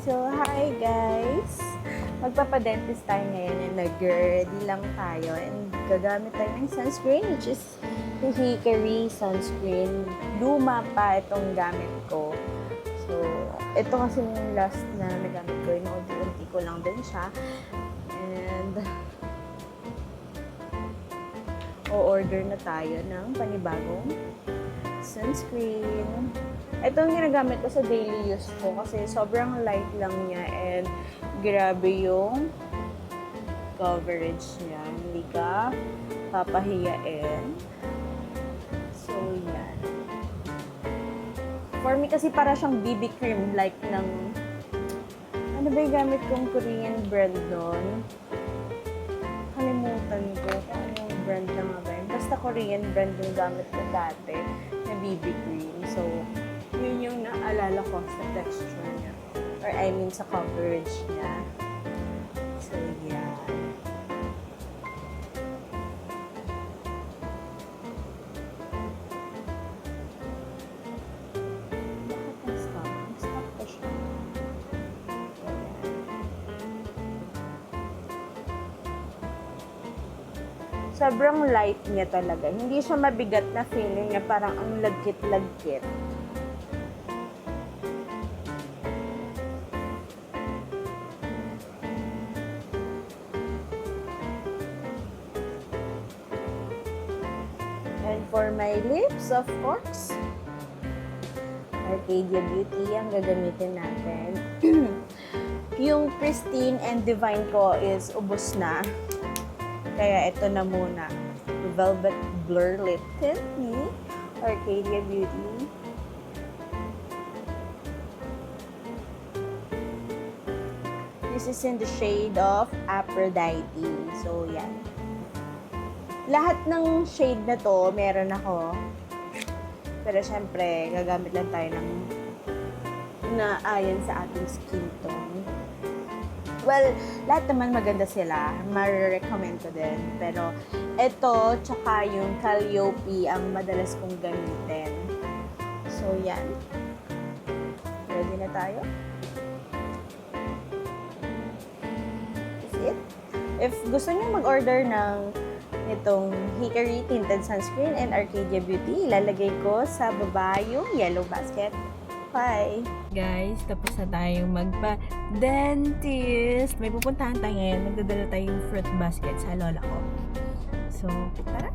So, hi guys! Magpapadentist tayo ngayon and nag-ready lang tayo and gagamit tayo ng sunscreen which is the Hickory sunscreen. Luma pa itong gamit ko. So, ito kasi yung last na nagamit ko. Inuunti-unti ko lang din siya. And o-order na tayo ng panibagong sunscreen. Ito ang ginagamit ko sa daily use ko kasi sobrang light lang niya and grabe yung coverage niya. Hindi ka papahiyain. So, yan. For me kasi para siyang BB cream like ng ano ba yung gamit kong Korean brand doon? Kalimutan ko kung anong brand na nga ba yun. Basta Korean brand yung gamit ko dati na BB cream. So, yun yung naalala ko sa texture niya. Or I mean sa coverage niya. So, yeah. Bakit na-stop? Na-stop ko siya. Sobrang light niya talaga. Hindi siya mabigat na feeling niya. Parang ang lagkit-lagkit. And for my lips, of course, Arcadia Beauty ang gagamitin natin. Yung Pristine and Divine ko is ubos na. Kaya ito na muna. Velvet Blur Lip Tint ni Arcadia Beauty. This is in the shade of Aphrodite. So, yan. Lahat ng shade na to, meron ako. Pero syempre, gagamit lang tayo ng naayon sa ating skin tone. Well, lahat naman maganda sila. Ma-recommend ko din. Pero ito, tsaka yung Calliope ang madalas kong gamitin. So, yan. Ready na tayo? That's it. If gusto niyo mag-order ng itong Hickory Tinted Sunscreen and Arcadia Beauty, ilalagay ko sa baba yung yellow basket. Bye! Guys, tapos na tayong magpa-dentist. May pupuntahan tayo ngayon. Magdadala tayong fruit basket sa lola ko. So, tara!